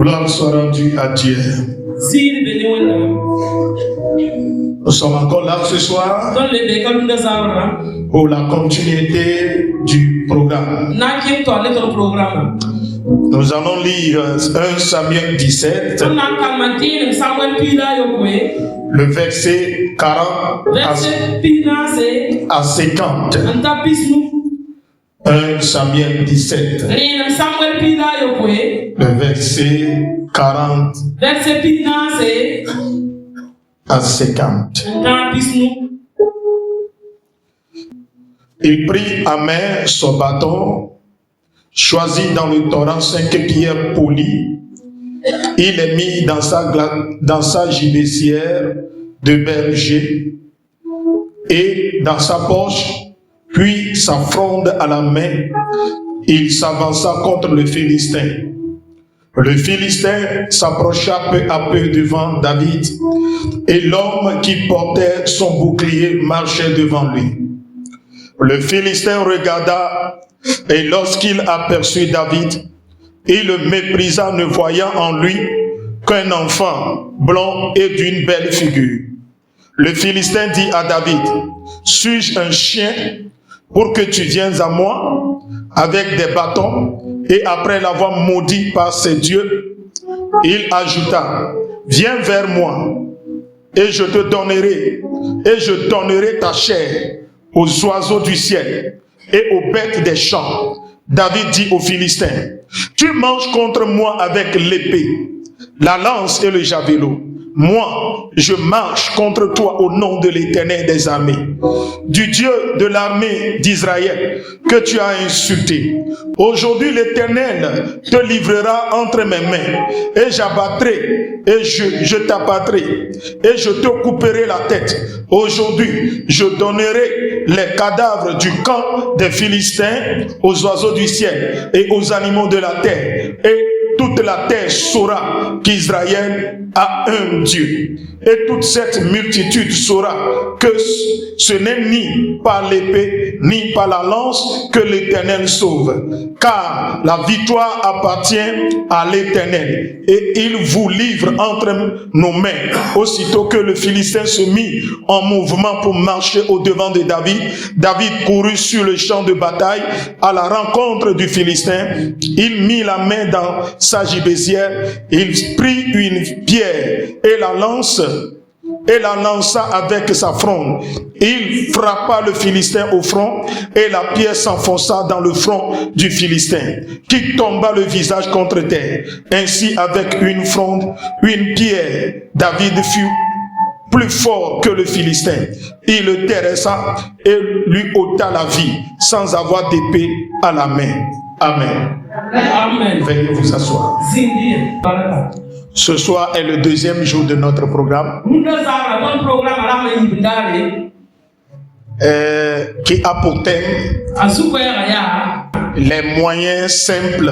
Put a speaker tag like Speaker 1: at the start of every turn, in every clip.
Speaker 1: Gloire soit rendue à Dieu. Nous sommes encore là ce soir pour la continuité du programme. Nous allons lire 1 Samuel 17, le verset 40 à 50. 1 Samuel 17, le verset 40 à 50. Il prit à main son bâton, choisit dans le torrent 5 pierres polies. Il les mit dans sa gibecière de berger et dans sa poche, puis sa fronde à la main, il s'avança contre le Philistin. Le Philistin s'approcha peu à peu devant David, et l'homme qui portait son bouclier marchait devant lui. Le Philistin regarda, et lorsqu'il aperçut David, il le méprisa, ne voyant en lui qu'un enfant blond et d'une belle figure. Le Philistin dit à David, « Suis-je un chien pour que tu viennes à moi avec des bâtons? » Et après l'avoir maudit par ses dieux, il ajouta, « Viens vers moi, et je donnerai ta chair aux oiseaux du ciel et aux bêtes des champs. » David dit aux Philistins, « Tu manges contre moi avec l'épée, la lance et le javelot. Moi, je marche contre toi au nom de l'Éternel des armées, du Dieu de l'armée d'Israël que tu as insulté. Aujourd'hui, l'Éternel te livrera entre mes mains, et j'abattrai, et je t'abattrai, et je te couperai la tête. Aujourd'hui, je donnerai les cadavres du camp des Philistins aux oiseaux du ciel et aux animaux de la terre, et toute la terre saura qu'Israël a un Dieu. Et toute cette multitude saura que ce n'est ni par l'épée, ni par la lance que l'Éternel sauve. Car la victoire appartient à l'Éternel. Et il vous livre entre nos mains. Aussitôt que le Philistin se mit en mouvement pour marcher au devant de David, David courut sur le champ de bataille à la rencontre du Philistin. Il mit la main dans sa gibecière, il prit une pierre et la lança avec sa fronde. Il frappa le Philistin au front, et la pierre s'enfonça dans le front du Philistin, qui tomba le visage contre terre. Ainsi, avec une fronde, une pierre, David fut plus fort que le Philistin. Il le terrassa et lui ôta la vie, sans avoir d'épée à la main. Amen. Amen. Veuillez vous asseoir. Ce soir est le deuxième jour de notre programme qui a pour thème les moyens simples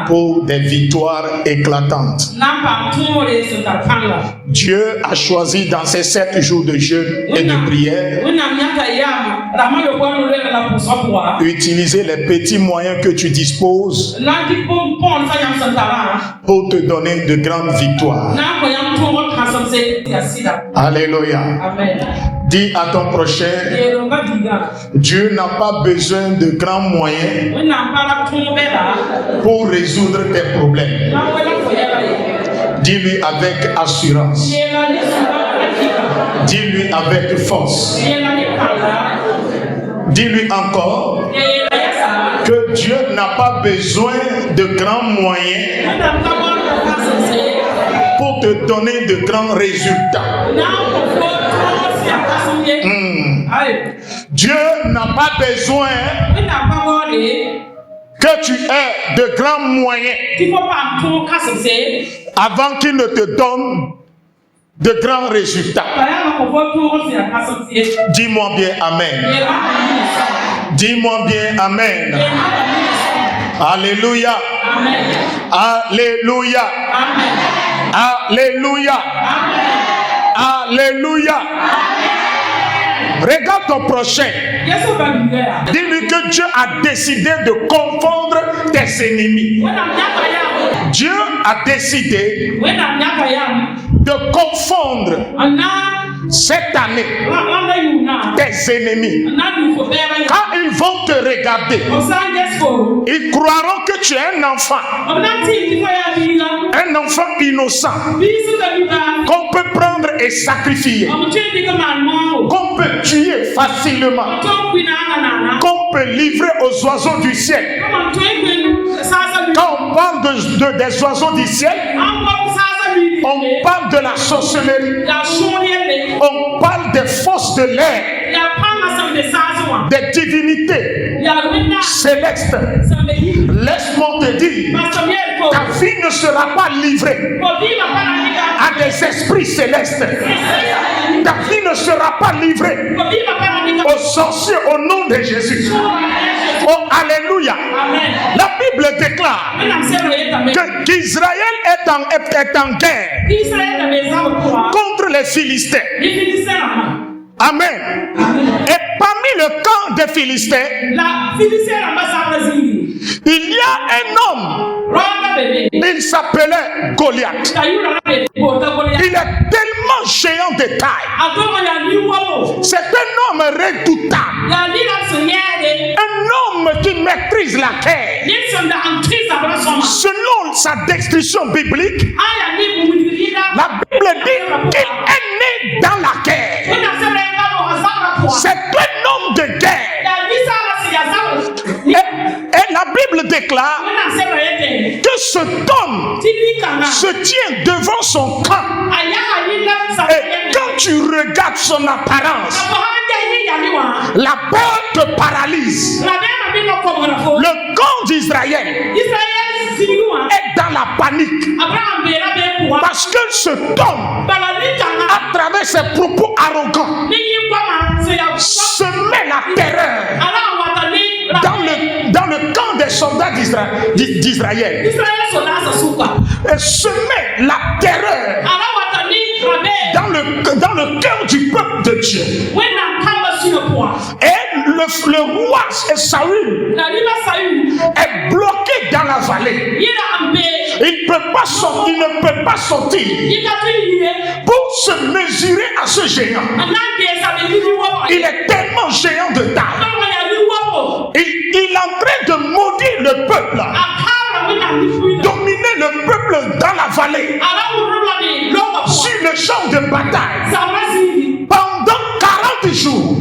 Speaker 1: pour des victoires éclatantes. Dieu a choisi dans ces 7 jours de jeûne et de prière utiliser les petits moyens que tu disposes pour te donner de grandes victoires. Alléluia. Amen. Dis à ton prochain, Dieu n'a pas besoin de grands moyens pour résoudre tes problèmes. Dis-lui avec assurance. Dis-lui avec force. Dis-lui encore que Dieu n'a pas besoin de grands moyens pour te donner de grands résultats. Dieu n'a pas besoin que tu aies de grands moyens avant qu'il ne te donne de grands résultats. Dis-moi bien Amen. Dis-moi bien Amen. Alléluia. Alléluia. Alléluia. Alléluia. Regarde ton prochain. Dis-lui que Dieu a décidé de confondre tes ennemis. Dieu a décidé de confondre cette année tes ennemis. Quand ils vont te regarder, ils croiront que tu es un enfant innocent qu'on peut prendre et sacrifier, qu'on peut tuer facilement, qu'on peut livrer aux oiseaux du ciel. Quand on parle des oiseaux du ciel, on parle de la sorcellerie, on parle des forces de l'air, des divinités célestes. Laisse-moi te dire, ta vie ne sera pas livrée à des esprits célestes. Ta vie ne sera pas livrée aux sorciers au nom de Jésus. Oh, alléluia. La Bible déclare qu'Israël est en guerre contre les Philistins. Amen. Et parmi le camp des Philistins, il y a un homme. Il s'appelait Goliath. Il est tellement géant de taille. C'est un homme redoutable. Un homme qui maîtrise la terre. Selon sa description biblique, la Bible dit qu'il est né dans la guerre. C'est un homme de guerre. Et la Bible déclare que cet homme se tient devant son camp. Et quand tu regardes son apparence, la peur te paralyse. Le camp d'Israël est dans la panique parce que cet homme, à travers ses propos arrogants, semait la terreur dans le camp des soldats d'Israël. Et semait la terreur dans le cœur du peuple de Dieu. Et le roi Saül est bloqué dans la vallée. Il ne peut pas sortir pour se mesurer à ce géant. Il est tellement géant de taille. Il est en train de maudire le peuple, dominer le peuple dans la vallée, sur le champ de bataille, pendant 40 jours.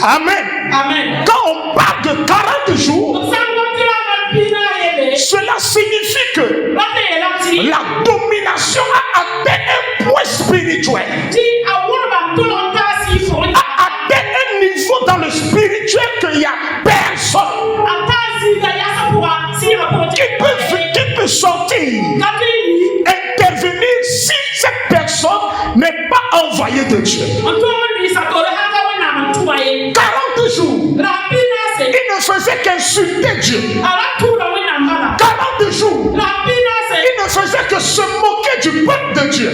Speaker 1: Amen. Quand on parle de 40 jours, cela signifie que la domination a atteint un point spirituel, a atteint un niveau dans le spirituel qu'il n'y a personne qui peut sortir, intervenir si cette personne n'est pas envoyée de Dieu. 40 jours, il ne faisait qu'insulter Dieu. 40 jours, il ne faisait que se moquer du peuple de Dieu.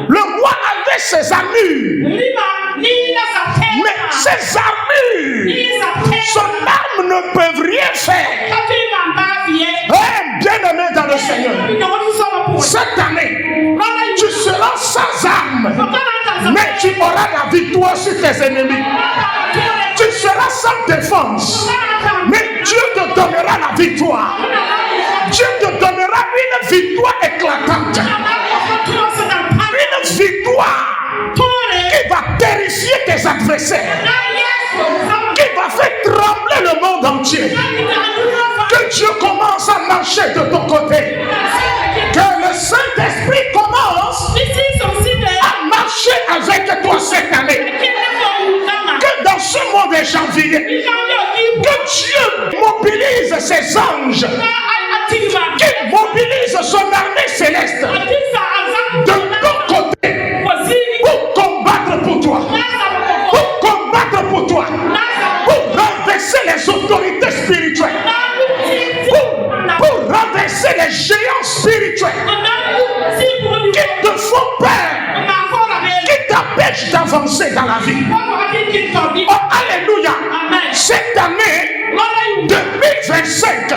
Speaker 1: Le roi avait ses armures, mais ses armures, son arme ne peuvent rien faire. Bien-aimé dans le Seigneur, cette année, tu seras sans arme, mais tu auras la victoire sur tes ennemis. Tu seras sans défense, mais Dieu te donnera la victoire. Dieu te donnera une victoire éclatante, une victoire qui va terrifier tes adversaires, qui va faire trembler le monde entier. Que Dieu commence à marcher de ton côté. Que le Saint-Esprit commence à marcher avec toi cette année. Que dans ce mois de janvier, que Dieu mobilise ses anges, qu'il mobilise son armée céleste de ton côté pour combattre pour toi, pour renverser les autorités spirituelles, pour renverser les géants spirituels qui te font peur, qui t'empêchent d'avancer dans la vie. Oh, alléluia. Cette année 2025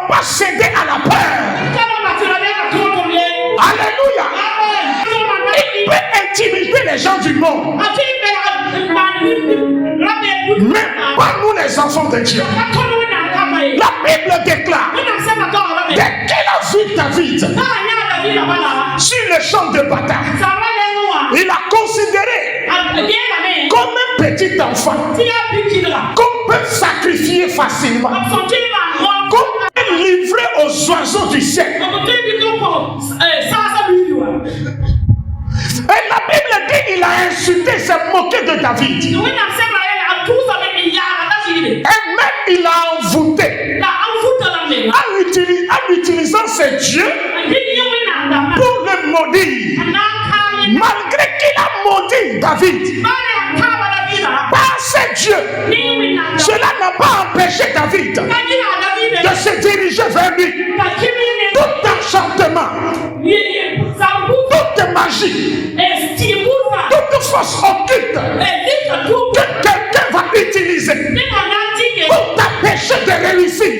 Speaker 1: n'ont pas cédé à la peur. Alléluia. Il peut intimider les gens du monde. Mais pas nous les enfants de Dieu. La Bible déclare, dès qu'il a vu David sur le champ de bataille, il a considéré comme un petit enfant qu'on peut sacrifier facilement, qu'on peut livrer aux oiseaux du ciel. Et la Bible dit qu'il a insulté, s'est moqué de David. Et même il a envoûté en utilisant ses dieux pour le maudire. Malgré qu'il a maudit David par ses dieux, cela n'a pas empêché David de se diriger vers lui. Tout enchantement, toute magie, toute force occulte que quelqu'un va utiliser pour t'empêcher de réussir,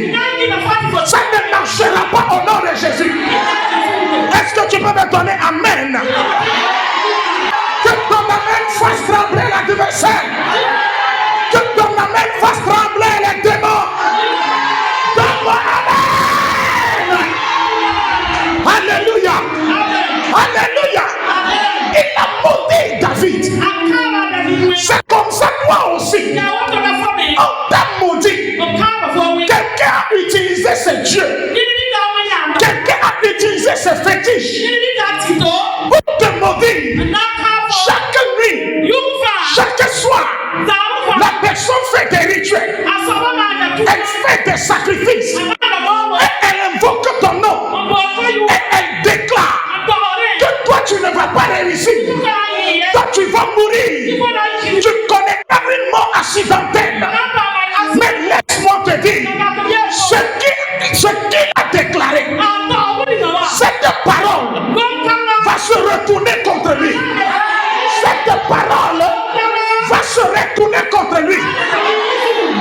Speaker 1: ça ne marchera pas au nom de Jésus. Est-ce que tu peux me donner amen? Que ton amen fasse trembler l'adversaire. Que ton amen fasse trembler les démons. Donne-moi amen. Alléluia. Alléluia. Il a maudit David. C'est comme ça toi aussi. On t'a maudit. Quelqu'un a utilisé ses dieux. Quelqu'un a utilisé ses fétiches pour te maudire. Chaque nuit, chaque soir, la personne fait des rituels. Elle fait des sacrifices. Et elle invoque ton nom. Et elle déclare que toi tu ne vas pas réussir. Toi tu vas mourir. Tu connais pas une mort accidentelle. Mais laisse-moi te dire, ce qu'il a déclaré, cette parole va se retourner contre lui. Cette parole va se retourner contre lui.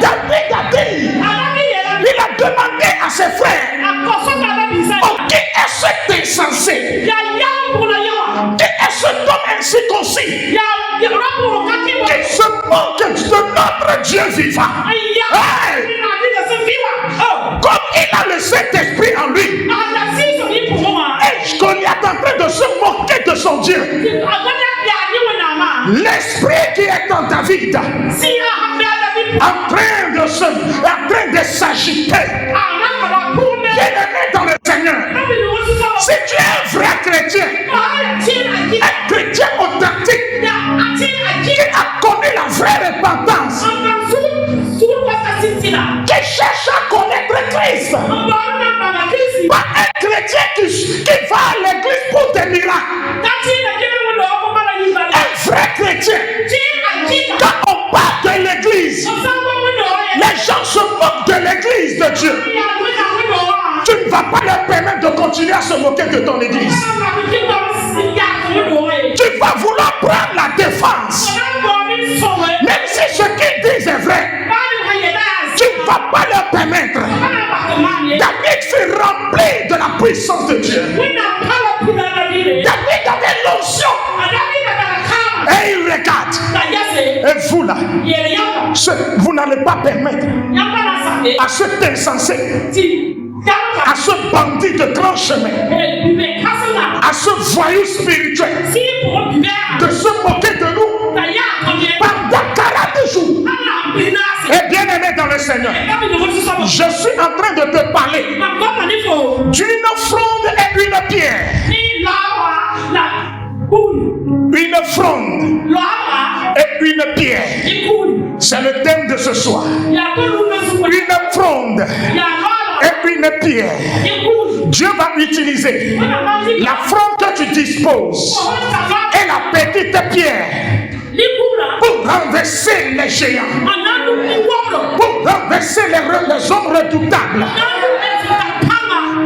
Speaker 1: David a dit, il a demandé à ses frères, oh, qui est cet insensé? Qui est cet homme incirconcis qui se moque de notre Dieu vivant? Hey! Comme il a le Saint-Esprit en lui, et Goliath est en train de se moquer de son Dieu. L'esprit qui est en David, en train de s'agiter. Bien-aimé dans le Seigneur, si tu es un vrai chrétien, un chrétien authentique, qui a connu la vraie repentance, qui cherche à connaître Christ, pas un chrétien qui va à l'église pour des miracles. Un vrai chrétien, quand on parle de l'église, les gens se moquent de l'église de Dieu. Tu ne vas pas leur permettre de continuer à se moquer de ton église. Tu vas vouloir prendre la défense. Même si ce qu'ils disent est vrai, tu ne vas pas leur permettre. David fut rempli de la puissance de Dieu. David avait l'onction. Et il regarde. Et vous là, vous n'allez pas permettre à cet insensé, à ce bandit de grand chemin, à ce voyou spirituel de se moquer de nous pendant 40 jours. Et bien aimé dans le Seigneur, je suis en train de te parler d'une fronde et une pierre. Une fronde et une pierre. C'est le thème de ce soir. Une fronde et une pierre. Dieu va utiliser la fronde que tu disposes et la petite pierre pour renverser les géants, pour renverser les hommes redoutables,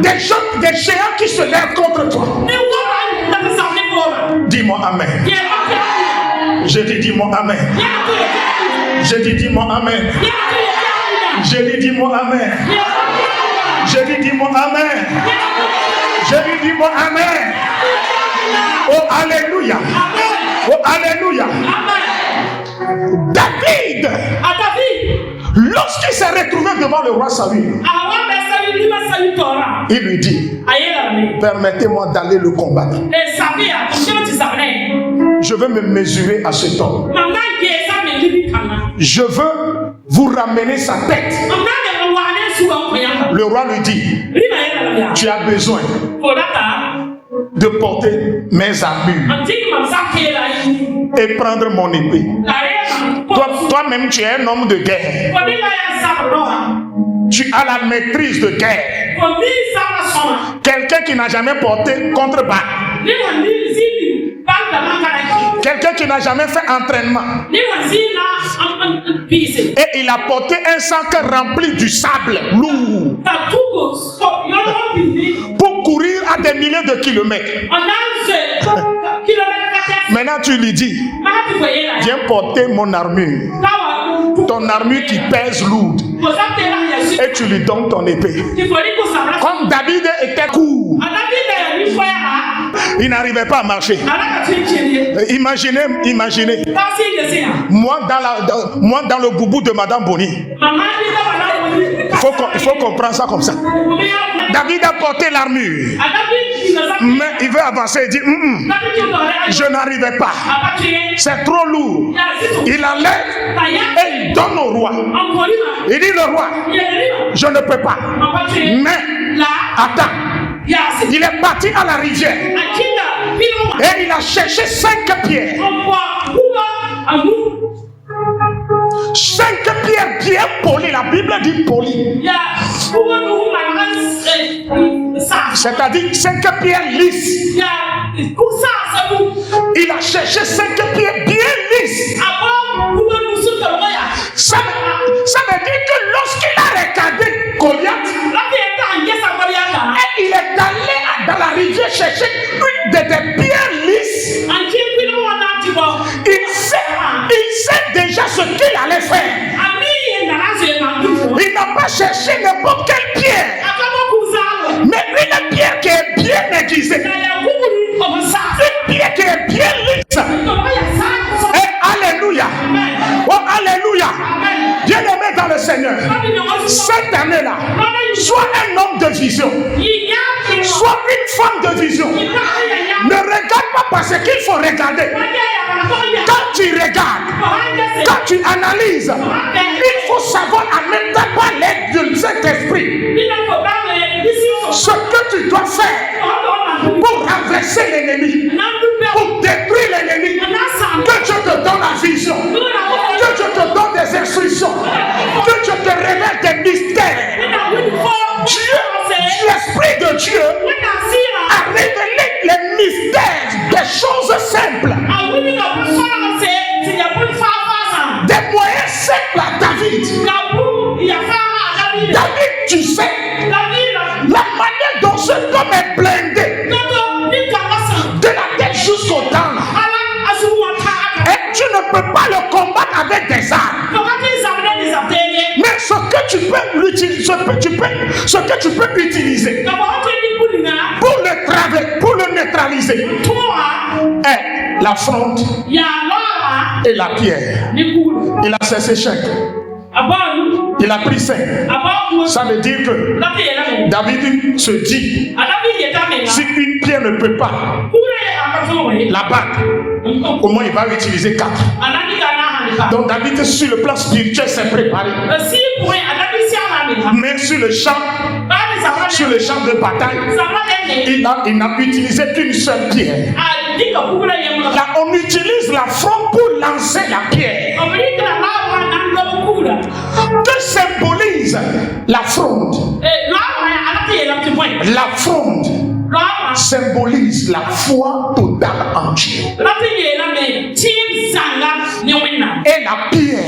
Speaker 1: des géants qui se lèvent contre toi. Dis-moi amen. Je dis dis-moi amen. Je dis dis-moi amen. Je dis dis-moi amen. Je lui dis moi Amen. Je lui dis moi Amen. Oh Alléluia. Oh Alléluia. David, lorsqu'il s'est retrouvé devant le roi Saül, il lui dit, permettez-moi d'aller le combattre. Je veux me mesurer à cet homme. Je veux vous ramener sa tête. Le roi lui dit, tu as besoin de porter mes armures et prendre mon épée. Toi-même, tu es un homme de guerre. Tu as la maîtrise de guerre. Quelqu'un qui n'a jamais porté contreballe. Quelqu'un qui n'a jamais fait entraînement. Et il a porté un sac rempli du sable lourd pour courir à des milliers de kilomètres. Maintenant tu lui dis, viens porter mon armure. Ton armure qui pèse lourde. Et tu lui donnes ton épée. Comme David était court, il n'arrivait pas à marcher. Imaginez. Moi dans le boubou de Madame Boni. Il faut comprendre ça comme ça. David a porté l'armure. Mais il veut avancer. Il dit, je n'arrivais pas. C'est trop lourd. Il enlève et il donne au roi. Il dit, le roi, je ne peux pas. Mais, attends. Il est parti à la rivière. Et il a cherché 5 pierres. 5 pierres bien polies. La Bible dit polies. C'est-à-dire 5 pierres lisses. Il a cherché 5 pierres bien lisses. Ça veut dire que lorsqu'il a regardé Goliath, et il est allé dans la rivière chercher une des pierres lisses, il sait déjà ce qu'il allait faire. Il n'a pas cherché n'importe quelle pierre, mais une pierre qui est bien aiguisée, une pierre qui est bien lisse. Et alléluia. Oh alléluia. Bien-aimé dans le Seigneur, cette année-là, sois un homme de vision, sois une femme de vision. Ne regarde pas parce qu'il faut regarder. Quand tu regardes, quand tu analyses, il faut savoir en même temps par l'aide de cet esprit ce que tu dois faire pour renverser l'ennemi, pour détruire l'ennemi. Que Dieu te donne la vision, que Dieu te donne des instructions, que Dieu te révèle des mystères. Dieu, l'Esprit de Dieu a révélé les mystères des choses simples, des moyens simples à David. David, tu sais, la manière dont cet homme est blindé, de la tête jusqu'au temps, et tu ne peux pas le combattre avec des armes. Mais ce que tu peux l'utiliser, ce que tu peux utiliser pour le neutraliser est la fronde et la pierre. Il a cessé chèque. Il a pris 5. Ça veut dire que David se dit, si une pierre ne peut pas la battre, au moins il va utiliser 4. Donc David sur le plan spirituel s'est préparé. Mais sur le champ de bataille, il n'a utilisé qu'une seule pierre. Là, on utilise la fronde pour lancer la pierre. Que symbolise la fronde? La fronde symbolise la foi totale en Dieu. Et la pierre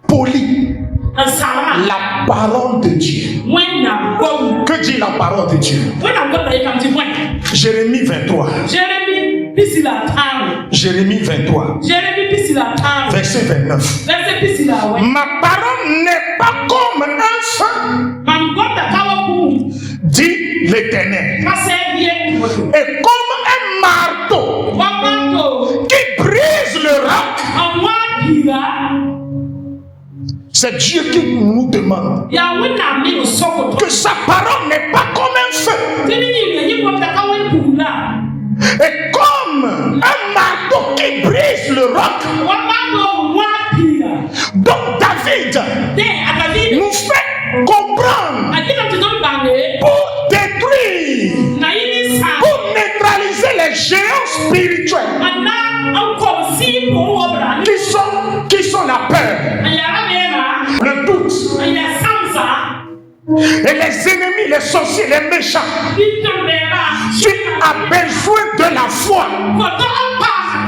Speaker 1: polie la parole de Dieu. Que dit la parole de Dieu? Jérémie 23. Jérémie 23. Verset 29. Ma parole n'est pas comme un feu est comme un marteau qui brise le roc. C'est Dieu qui nous demande que sa parole n'est pas comme un feu. Et comme un marteau qui brise le roc. Donc David nous fait comprendre pour détruire, pour neutraliser les géants spirituels qui sont la peur, le doute et les ennemis, les sorciers, les méchants. Tu as besoin de la foi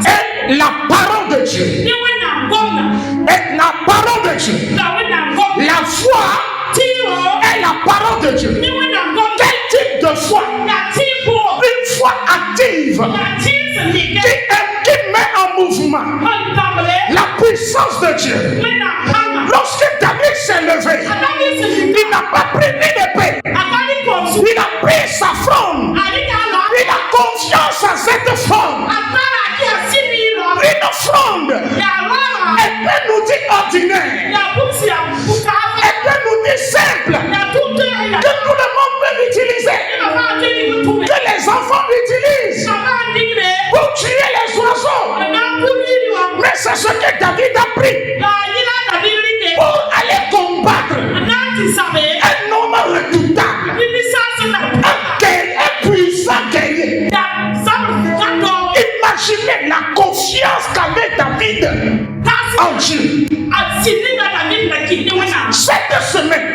Speaker 1: et la parole de Dieu. Et la parole de Dieu. La foi est la parole de Dieu. Quel type de foi? Une foi active qui met en mouvement la puissance de Dieu. Lorsque David s'est levé, il n'a pas pris ni d'épée. Il a pris sa fronde. Il a confiance à cette fronde. Une fronde. Elle peut nous dire ordinaire. Elle peut nous dire simple. Que tout le monde peut l'utiliser. Que les enfants l'utilisent pour tuer les oiseaux. Mais c'est ce que David a pris pour aller combattre un homme redoutable, un puissant guerrier. Imaginez la confiance qu'avait David en Dieu. Cette semaine,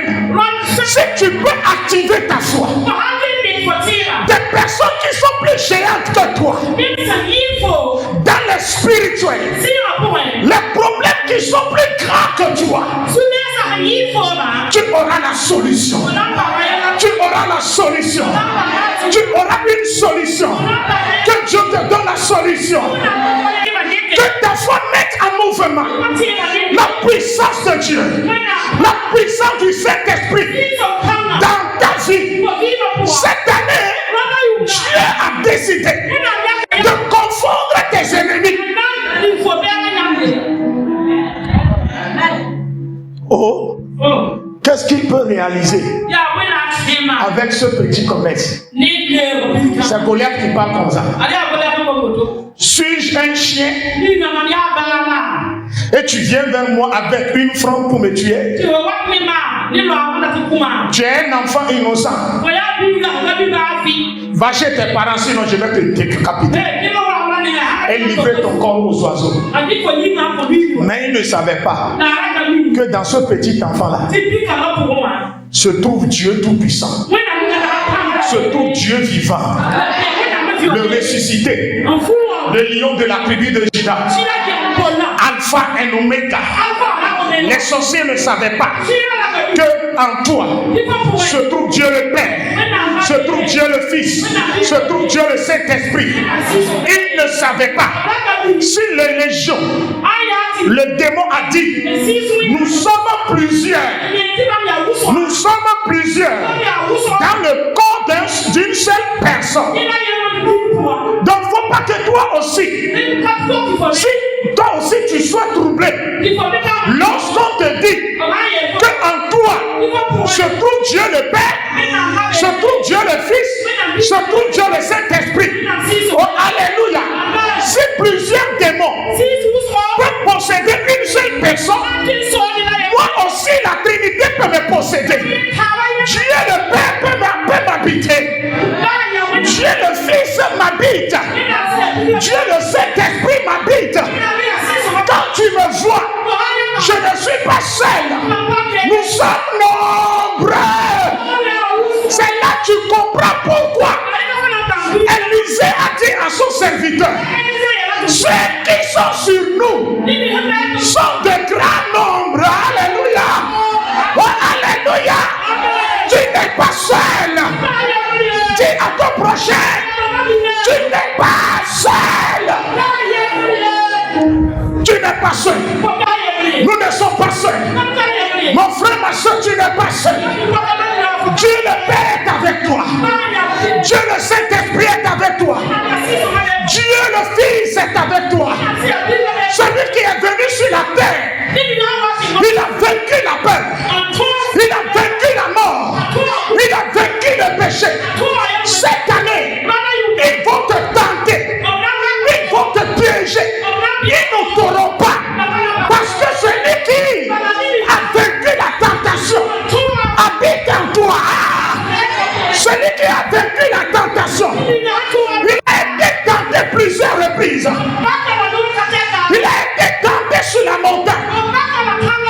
Speaker 1: si tu peux activer ta foi, des personnes qui sont plus géantes que toi, dans le spirituel, les problèmes qui sont plus grands que toi, tu auras la solution. Tu auras la solution. Tu auras une solution. Que Dieu te donne la solution. Que ta foi mette en mouvement la puissance de Dieu, la puissance du Saint-Esprit dans ta vie. Cette année, Dieu a décidé de confondre tes ennemis. Oh, qu'est-ce qu'il peut réaliser avec ce petit commerce? C'est Goliath qui parle comme ça. Suis-je un chien et tu viens vers moi avec une fronde pour me tuer? Tu es un enfant innocent. Va chez tes parents, sinon je vais te décapiter et livrer ton corps aux oiseaux. Mais il ne savait pas que dans ce petit enfant-là se trouve Dieu Tout-Puissant, se trouve Dieu vivant, le ressuscité, le lion de la tribu de Juda, Alpha et Oméga. Les sorciers ne savaient pas que en toi se trouve Dieu le Père, se trouve Dieu le Fils, se trouve Dieu le Saint-Esprit. Ils ne savaient pas. Si les légions, le démon a dit, nous sommes plusieurs. Nous sommes plusieurs dans le corps d'une seule personne. Donc, il ne faut pas que toi aussi, si toi aussi tu sois troublé, lorsqu'on te dit qu'en toi se trouve Dieu le Père, se trouve Dieu le Fils, se trouve Dieu le Saint-Esprit. Oh, alléluia. Si plusieurs démons peuvent posséder une seule personne, moi aussi la Trinité peut me posséder. Dieu le Père peut m'habiter. Dieu le Fils m'habite. Dieu le Saint-Esprit m'habite. Quand tu me vois, je ne suis pas seul. Nous sommes nombreux. C'est là que tu comprends pourquoi Élisée a dit à son serviteur, ceux qui sont sur nous sont de grands nombres. Alléluia. Oh, alléluia. Tu n'es pas seul. Dis à ton prochain, tu n'es pas seul. Tu n'es pas seul. Nous ne sommes pas seuls. Mon frère, ma soeur, tu n'es pas seul. Dieu le Père est avec toi. Dieu le Saint-Esprit est avec avec toi. Dieu le Fils est avec toi. Celui qui est venu sur la terre, il a vaincu la peur, il a vaincu la mort, il a vaincu le péché. Cette année, ils vont te tenter, ils vont te piéger, ils ne t'auront pas. Parce que celui qui a vaincu la tentation habite en toi. Celui qui a vaincu la tentation, il a été tenté plusieurs reprises. Il a été tenté sur la montagne.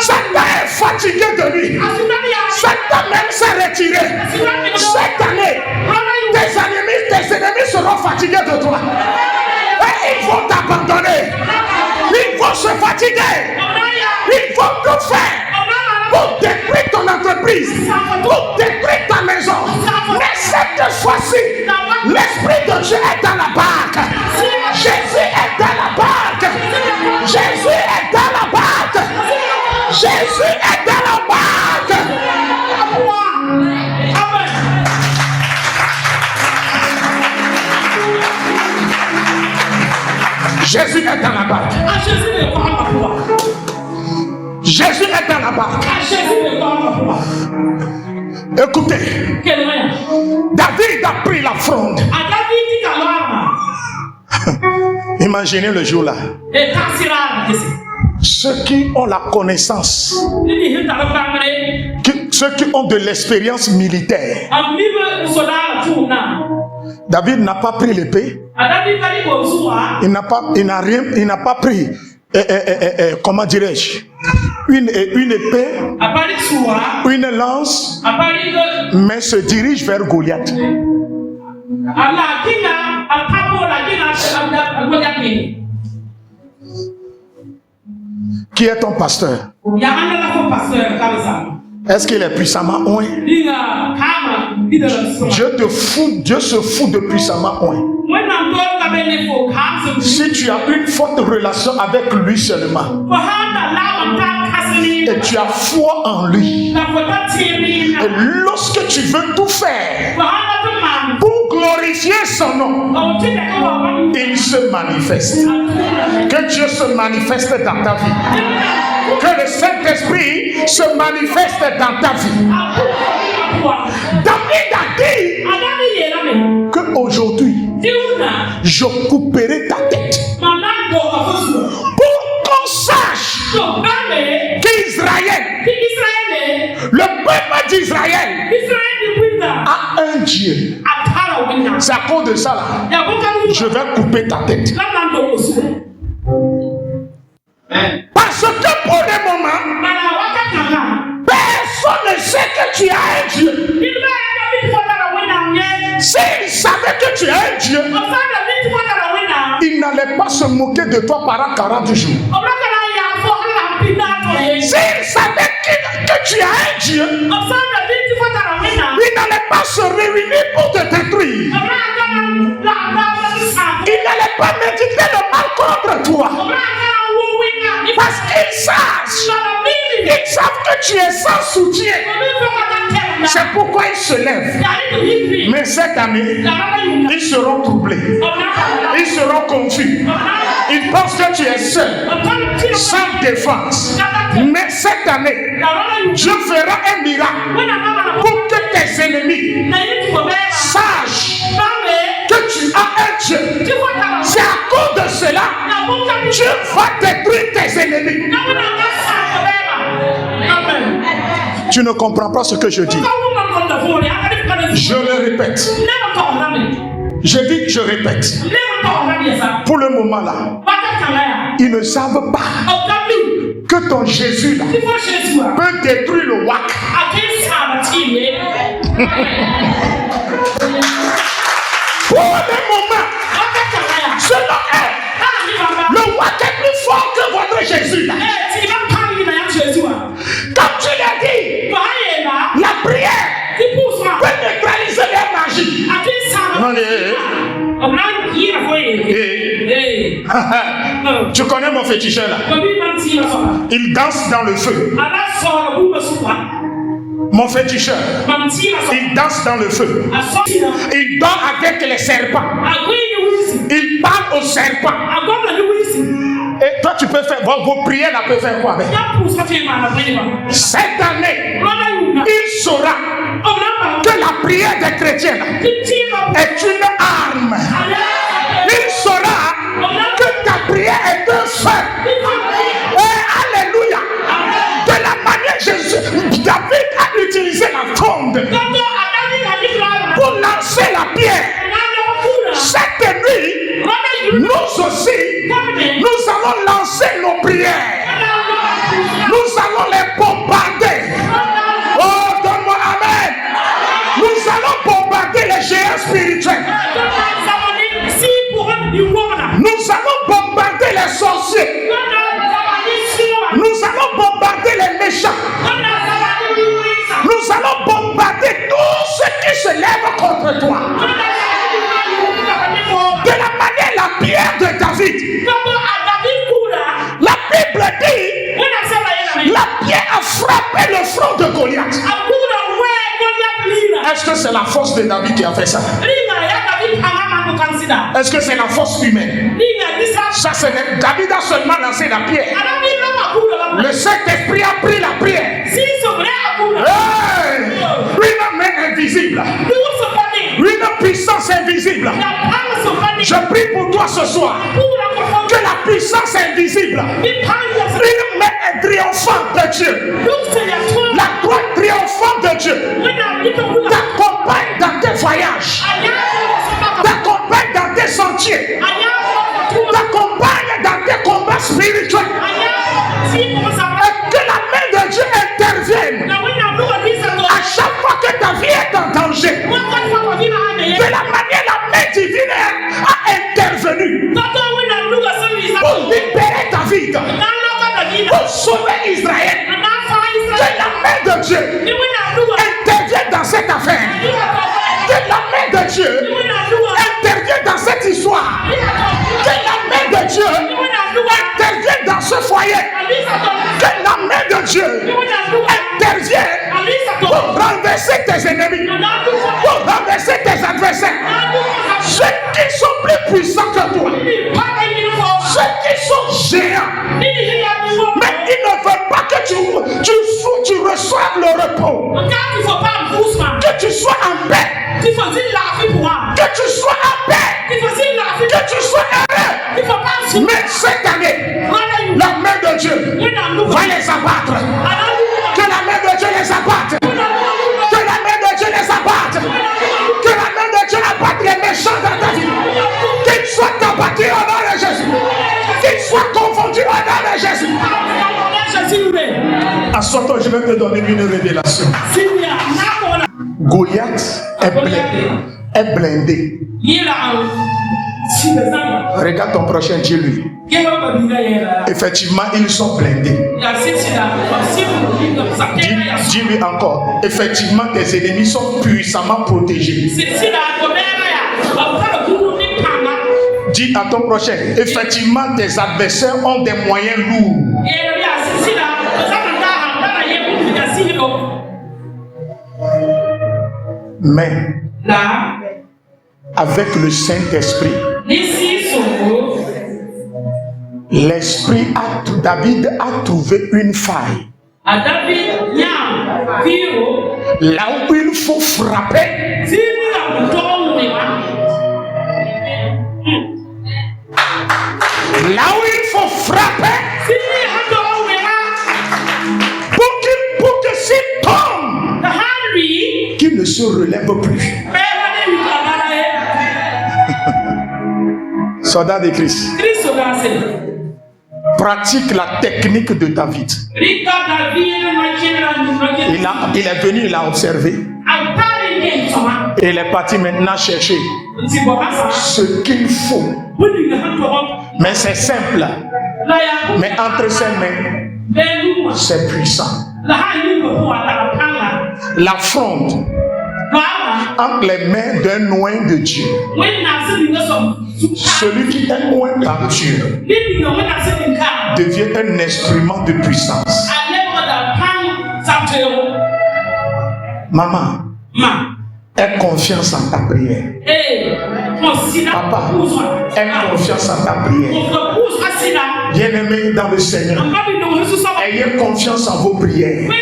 Speaker 1: Satan est fatigué de lui. Satan même s'est retiré. Cette année, tes ennemis seront fatigués de toi. Et ils vont t'abandonner. Ils vont se fatiguer. Ils vont tout faire pour détruire ton entreprise, pour détruire ta maison. Mais cette fois-ci, l'Esprit de Dieu est dans la barque. Jésus est dans la barque. Jésus est dans la barque. Jésus est dans la barque. Jésus est dans la barque. Jésus est dans la barque. Écoutez, David a pris la fronde. Imaginez le jour là. Ceux qui ont la connaissance, ceux qui ont de l'expérience militaire. David n'a pas pris l'épée. Il n'a pas pris, comment dirais-je, une épée, une lance, mais se dirige vers Goliath. Qui est ton pasteur? Est-ce qu'il est puissamment oint? Dieu se fout de puissamment oint. Si tu as une forte relation avec lui seulement, et tu as foi en lui, et lorsque tu veux tout faire pour glorifier son nom, il se manifeste. Que Dieu se manifeste dans ta vie. Que le Saint-Esprit se manifeste dans ta vie. David a dit qu'aujourd'hui, je couperai ta tête pour qu'on sache qu'Israël, le peuple d'Israël, a un Dieu. C'est à cause de ça là, je vais couper ta tête. Parce que pour le moment, personne ne sait que tu as un Dieu. S'il savait que tu as un Dieu, il n'allait pas se moquer de toi pendant 40 jours. S'il savait que tu as un Dieu, il n'allait pas se réunir pour te détruire. Il n'allait pas méditer le mal contre toi. Parce qu'ils savent que tu es sans soutien. C'est pourquoi ils se lèvent. Mais cette année, ils seront troublés. Ils seront confus. Ils pensent que tu es seul, sans défense. Mais cette année, Dieu fera un miracle pour que tes ennemis sachent que tu as un Dieu. C'est à cause de cela Dieu va détruire tes ennemis. Tu ne comprends pas ce que je dis. Je le répète. Je dis, je répète. Pour le moment là, ils ne savent pas que ton Jésus là peut détruire le WAC. Pour le moment, selon elle, le WAC est plus fort que votre Jésus là. Comme tu l'as dit, la prière peut neutraliser les magies. Tu connais mon féticheur là? Il danse dans le feu. Mon féticheur, il danse dans le feu. Il dort avec les serpents. Il parle aux serpents. Et toi, tu peux faire, vos prières, là, peuvent faire quoi avec? Cette année, il saura que la prière des chrétiens est une arme. Il saura que ta prière est un feu. Et alléluia. De la manière Jésus, David a utilisé la fronde pour lancer la pierre. Cette nuit, nous aussi, nous allons lancer nos prières. Nous allons les bombarder. Oh, donne-moi amen. Nous allons bombarder les géants spirituels. Nous allons bombarder les sorciers. Nous allons bombarder les méchants. Nous allons bombarder tous ceux qui se lèvent contre toi. De la manière, la pierre de David. La Bible dit, la pierre a frappé le front de Goliath. Est-ce que c'est la force de David qui a fait ça? Est-ce que c'est la force humaine? Ça, David a seulement lancé la pierre. Le Saint-Esprit a pris la pierre. Hey! Une main invisible. Une puissance invisible. Je prie pour toi ce soir. Que la puissance invisible, une main triomphante de Dieu, la droite triomphante de Dieu, t'accompagne dans tes voyages, t'accompagne dans tes sentiers, t'accompagne dans tes combats spirituels. Et que la main de Dieu intervienne à chaque fois que ta vie est en danger. De la manière la main divine a intervenu pour libérer ta vie, pour sauver Israël. Que la main de Dieu intervienne dans cette affaire. Que la main de Dieu intervienne dans cette histoire. Que la main de Dieu intervienne dans ce foyer. Que la main de Dieu intervienne pour renverser tes ennemis, pour renverser tes adversaires. Ceux qui sont plus puissants que toi, ceux qui sont géants, mais ils ne veulent pas que tu reçoives le repos, que tu sois en paix, que tu sois en paix, que tu sois heureux. Mais cette année, la main de Dieu va les abattre. Que la main de Dieu les abatte. Que la main de Dieu les abatte. Que la main de Dieu abatte les méchants dans ta vie. Qu'ils soient abattus au nom de Jésus. Qu'ils soient confondus au nom de Jésus. Assois-toi, je vais te donner une révélation. Goliath est blindé. Regarde ton prochain, dis-lui. Effectivement, ils sont blindés. Dis-lui encore. Effectivement, tes ennemis sont puissamment protégés. Dis à ton prochain. Effectivement, tes adversaires ont des moyens lourds. Mais avec le Saint-Esprit, David a trouvé une faille. Là où il faut frapper, là où il faut frapper, pour que s'il tombe, qu'il ne se relève plus. Soldat de Christ, pratique la technique de David. Il est venu, il a observé. Et il est parti maintenant chercher ce qu'il faut. Mais c'est simple. Mais entre ses mains, c'est puissant. La fronde entre les mains d'un oint de Dieu. Celui qui est oint par Dieu devient un instrument de puissance. Maman, aie confiance en ta prière. Papa, aie confiance en ta prière. Bien-aimés dans le Seigneur, ayez confiance en vos prières.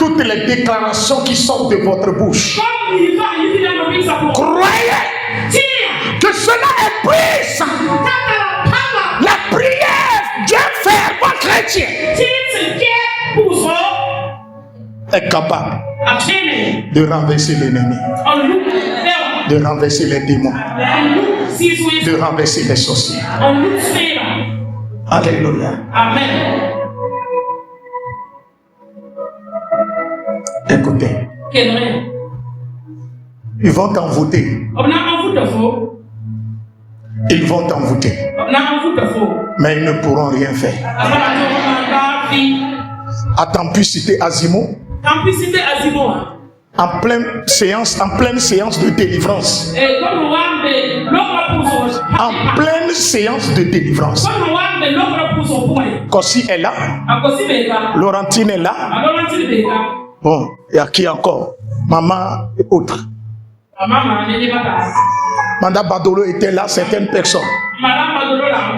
Speaker 1: Toutes les déclarations qui sortent de votre bouche, croyez que cela est puissant. La prière, Dieu fait moi chrétien, est capable de renverser l'ennemi, de renverser les démons, de renverser les sorciers. Alléluia.
Speaker 2: Amen.
Speaker 1: Écoutez, ils vont t'envoûter. Ils vont t'envoûter. Mais ils ne pourront rien faire. À Templicité Azimo, en pleine séance de délivrance. En pleine séance de délivrance. Kossi est là. Laurentine est là. Bon, il y a qui encore? Maman et autres. Manda Badolo était là, certaines personnes.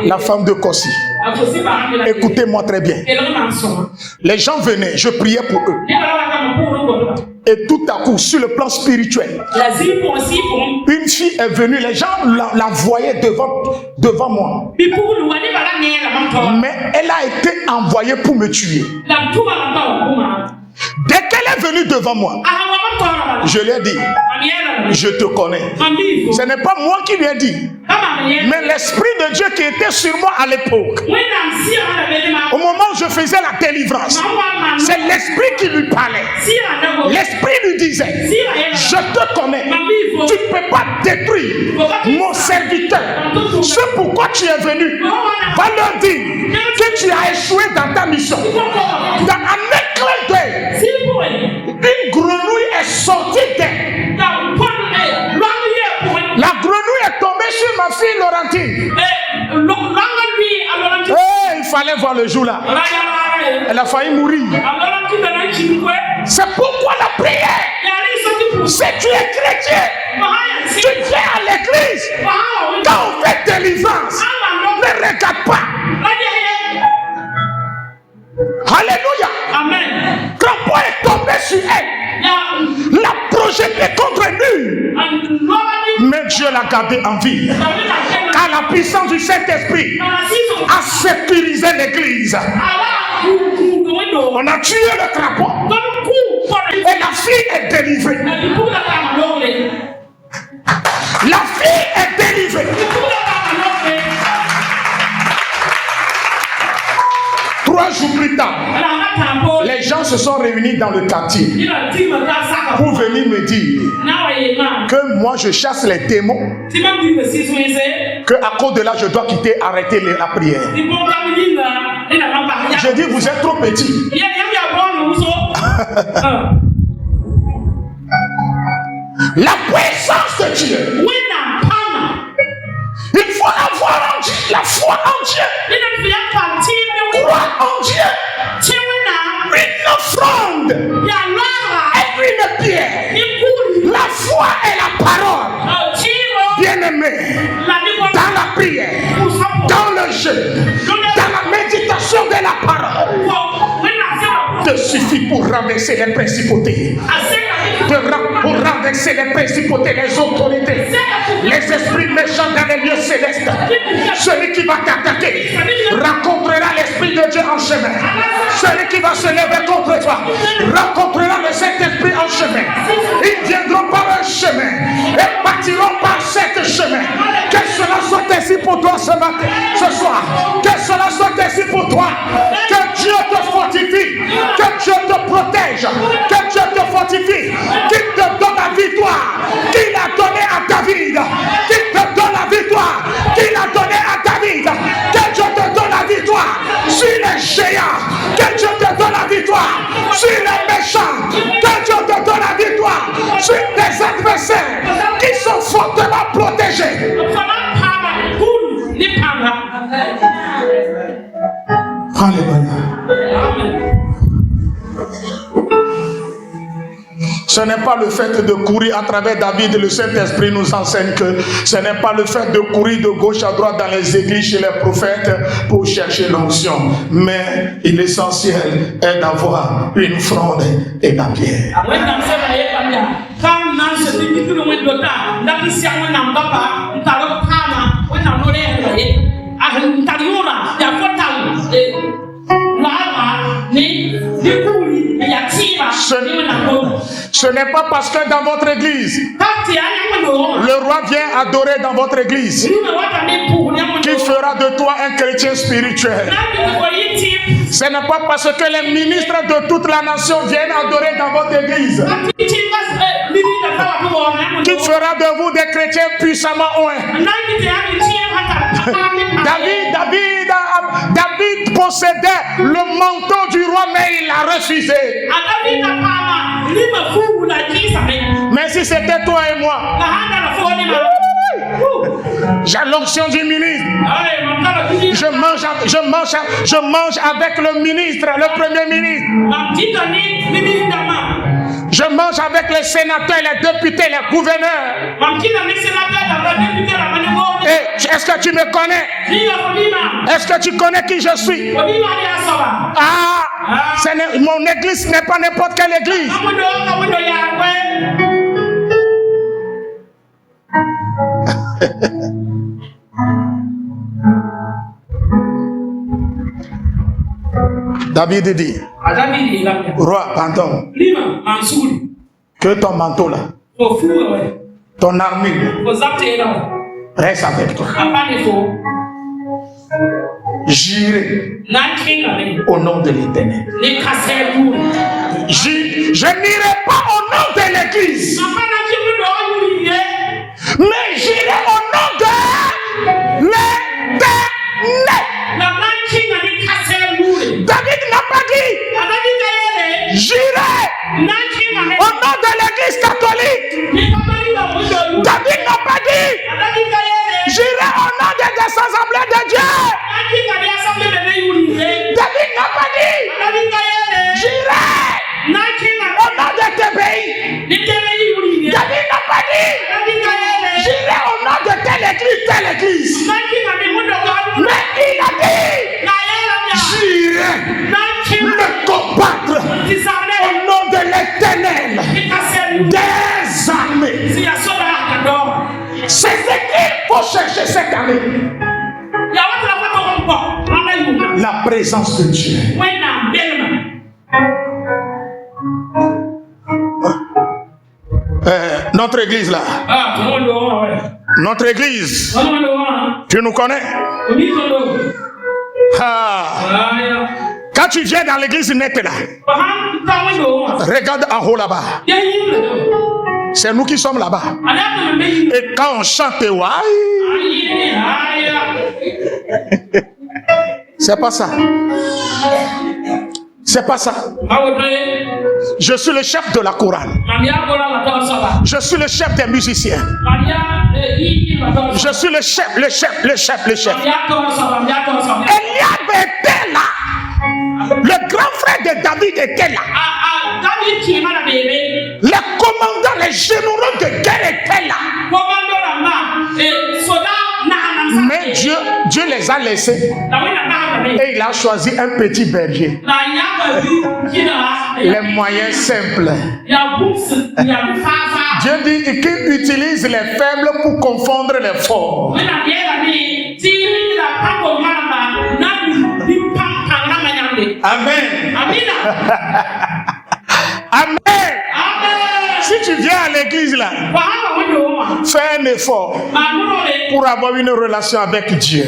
Speaker 1: La femme de Kossi. Écoutez-moi très bien. Les gens venaient, je priais pour eux. Et tout à coup, sur le plan spirituel, une fille est venue, les gens la voyaient devant moi. Mais elle a été envoyée pour me tuer. Dès qu'elle est venue devant moi, je lui ai dit, je te connais. Ce n'est pas moi qui lui ai dit, mais l'Esprit de Dieu qui était sur moi à l'époque. Au moment où je faisais la délivrance, c'est l'Esprit qui lui parlait. L'Esprit lui disait, je te connais. Tu ne peux pas détruire mon serviteur. C'est pourquoi tu es venu. Va leur dire que tu as échoué dans ta mission. Dans un éclair d'œil, une grenouille est sortie d'elle. La grenouille est tombée sur ma fille Laurentine. Il fallait voir le jour là. Elle a failli mourir. C'est pourquoi la prière, si tu es chrétien, tu viens à l'église. Quand on fait délivrance, ne regarde pas. Alléluia.
Speaker 2: Amen.
Speaker 1: Crapaud est tombé sur elle. L'a projeté contre lui. Mais Dieu l'a gardé en vie. Car la puissance du Saint-Esprit a sécurisé l'église. On a tué le crapaud. Et la fille est délivrée. La fille est délivrée. 3 jours plus tard, les gens se sont réunis dans le quartier pour venir me dire que moi je chasse les démons, que à cause de là je dois arrêter la prière. Je dis vous êtes trop petit. La puissance de Dieu, il faut avoir en Dieu, la foi en Dieu, croire en Dieu, une offrande et une pierre. La foi est la parole. Bien-aimé, dans la prière, dans le jeûne, dans la méditation de la parole, te suffit pour renverser les principautés, pour renverser les principautés, les autorités, les esprits méchants dans les lieux célestes. Celui qui va t'attaquer rencontrera l'Esprit de Dieu en chemin. Celui qui va se lever contre toi rencontrera le Saint-Esprit en chemin. Ils viendront par un chemin et partiront par cet chemin. Que cela soit ainsi pour toi ce matin, ce soir. Que cela soit ainsi pour toi. Que Dieu te fortifie. Que Dieu te protège. Que Dieu te fortifie. Qu'il te donne la victoire qu'il a donnée à David. Qu'il te donne la victoire qu'il a donnée à David. Que Dieu te donne la victoire sur les géants. Que Dieu te donne la victoire sur les méchants. Que Dieu te donne la victoire sur tes adversaires qui sont fortement protégés. Alléluia. Ce n'est pas le fait de courir à travers David, le Saint-Esprit nous enseigne que ce n'est pas le fait de courir de gauche à droite dans les églises chez les prophètes pour chercher l'onction. Mais l'essentiel est d'avoir une fronde et la pierre. Ce n'est pas parce que dans votre église, le roi vient adorer dans votre église qu'il fera de toi un chrétien spirituel. Ce n'est pas parce que les ministres de toute la nation viennent adorer dans votre église qu'il fera de vous des chrétiens puissamment oints. David possédait le manteau du roi, mais il l'a refusé. Mais si c'était toi et moi, j'ai l'onction du ministre. Je mange avec le ministre, le premier ministre. Je mange avec les sénateurs, les députés, les gouverneurs. Et est-ce que tu me connais? Est-ce que tu connais qui je suis? Mon église n'est pas n'importe quelle église. David dit, roi, pardon, que ton manteau là, ton armure reste avec toi. J'irai au nom de l'Éternel. Je n'irai pas au nom de l'Église, mais j'irai au nom de l'Éternel. David n'a pas dit j'irai au nom de l'Église catholique. David n'a pas dit j'irai au nom des assemblées de Dieu. David n'a pas dit j'irai au nom de tes pays. David n'a pas dit j'irai au nom de telle église. Mais il a dit j'irai me combattre au nom de l'Éternel des armées. C'est ce qu'il faut chercher cette année. La présence de Dieu. Notre église là. Notre église. Tu nous connais? Quand tu viens dans l'église nette là, regarde en haut là-bas. C'est nous qui sommes là-bas. Et quand on chante, c'est pas ça. C'est pas ça. Je suis le chef de la chorale. Je suis le chef des musiciens. Je suis le chef. Eliab était là. Le grand frère de David était là. Les commandants, les généraux de guerre étaient là. Mais Dieu les a laissés. Et il a choisi un petit berger. Les moyens simples. Dieu dit qu'il utilise les faibles pour confondre les forts. Amen. Amen. Si tu viens à l'église là, fais un effort pour avoir une relation avec Dieu.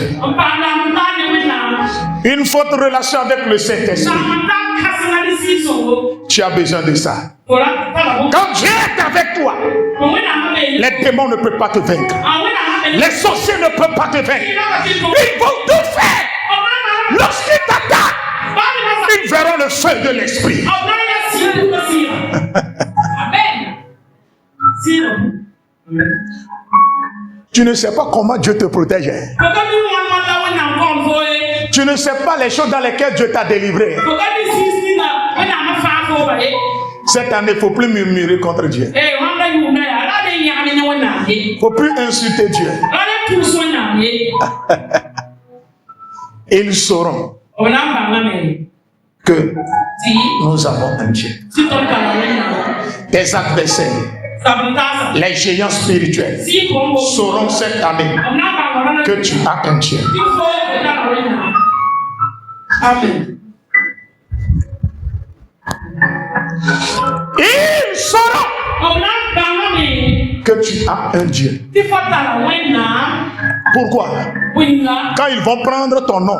Speaker 1: Une forte relation avec le Saint-Esprit. Tu as besoin de ça. Quand Dieu est avec toi, les démons ne peuvent pas te vaincre. Les sorciers ne peuvent pas te vaincre. Ils vont tout faire. Lorsqu'ils t'attaquent, ils verront le feu de l'esprit. Tu ne sais pas comment Dieu te protège. Tu ne sais pas les choses dans lesquelles Dieu t'a délivré. Cette année, il ne faut plus murmurer contre Dieu. Il ne faut plus insulter Dieu. Ils sauront que nous avons un Dieu. Tes adversaires, les géants spirituels, sauront cette année que tu as un Dieu.
Speaker 2: Amen.
Speaker 1: Ils sauront que tu as un Dieu. Pourquoi? Quand ils vont prendre ton nom,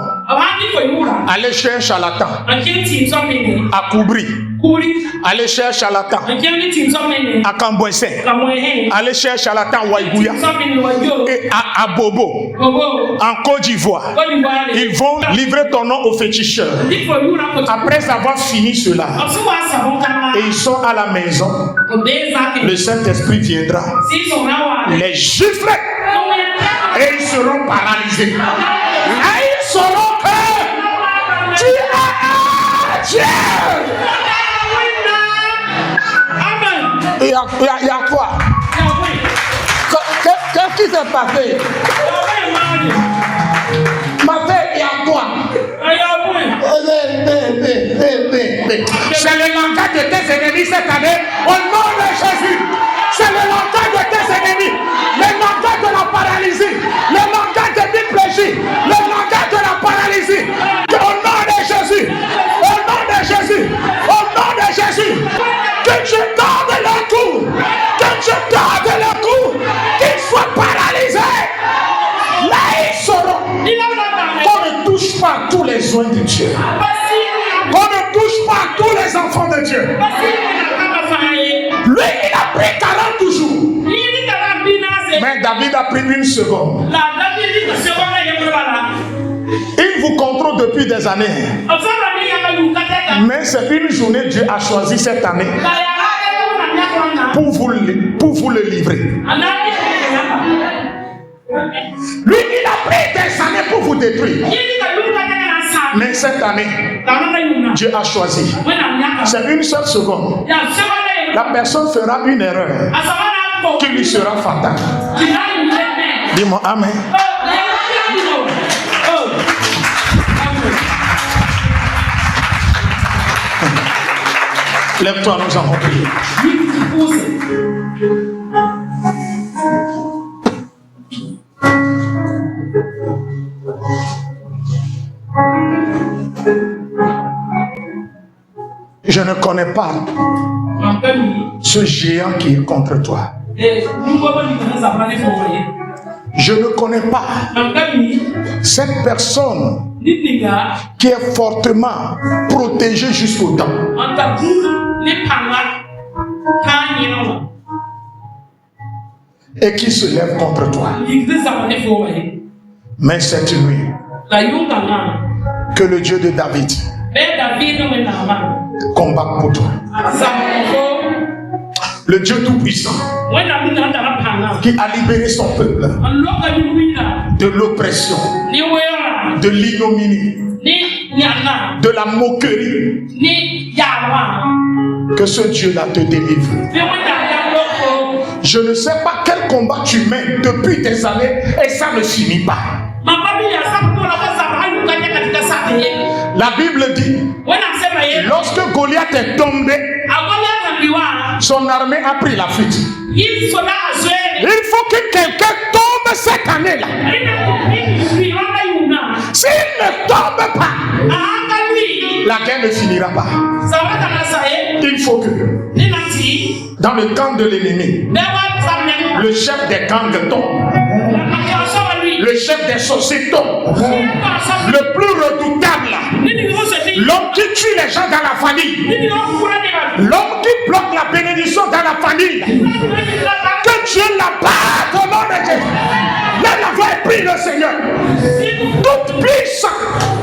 Speaker 1: aller chercher charlatan, à Koubri, aller chercher charlatan, à Kambouessé, aller chercher charlatan à Waïgouya et à Bobo, en Côte d'Ivoire, ils vont livrer ton nom aux féticheurs. Après avoir fini cela, et ils sont à la maison, le Saint-Esprit viendra les gifler et ils seront paralysés. Là, ils sauront que tu as un Dieu. Il y a quoi? Qu'est-ce qui s'est passé? Ma fille, il y a quoi? C'est le langage de tes ennemis cette année, au nom de Jésus. C'est le langage de tes ennemis, le langage de la paralysie, le langage de l'hyplégie, le langage de la paralysie. Au nom de Jésus, au nom de Jésus, au nom de Jésus, que tu gardes le coup, que tu gardes le coup, qu'ils soient paralysés. Là, ils sauront qu'on ne touche pas tous les soins de Dieu. Qu'on ne touche pas tous les enfants de Dieu. Lui, il a pris 40 jours. Mais David a pris une seconde. Il vous contrôle depuis des années. Mais c'est une journée Dieu a choisi cette année pour vous le livrer. Lui, il a pris des années pour vous détruire. Mais cette année, Dieu a choisi. C'est une seule seconde. La personne fera une erreur qui lui sera fatale. Dis-moi Amen. Lève-toi, nous allons prier. Je ne connais pas ce géant qui est contre toi. Je ne connais pas cette personne qui est fortement protégée jusqu'au temps. Et qui se lève contre toi. Mais cette nuit, que le Dieu de David combat pour toi. Le Dieu Tout-Puissant qui a libéré son peuple de l'oppression, de l'ignominie, de la moquerie. Que ce Dieu-là te délivre. Je ne sais pas quel combat tu mènes depuis des années et ça ne finit pas. La Bible dit, lorsque Goliath est tombé, son armée a pris la fuite. Il faut que quelqu'un tombe cette année-là. S'il ne tombe pas, la guerre ne finira pas. Il faut que, dans le camp de l'ennemi, le chef des gangs tombe. Le chef des sorciers tombe. Le plus redoutable, l'homme qui tue les gens dans la famille, l'homme qui bloque la bénédiction dans la famille, que Dieu l'abatte au nom de Jésus. Là, la voix est prise le Seigneur. Toute puissance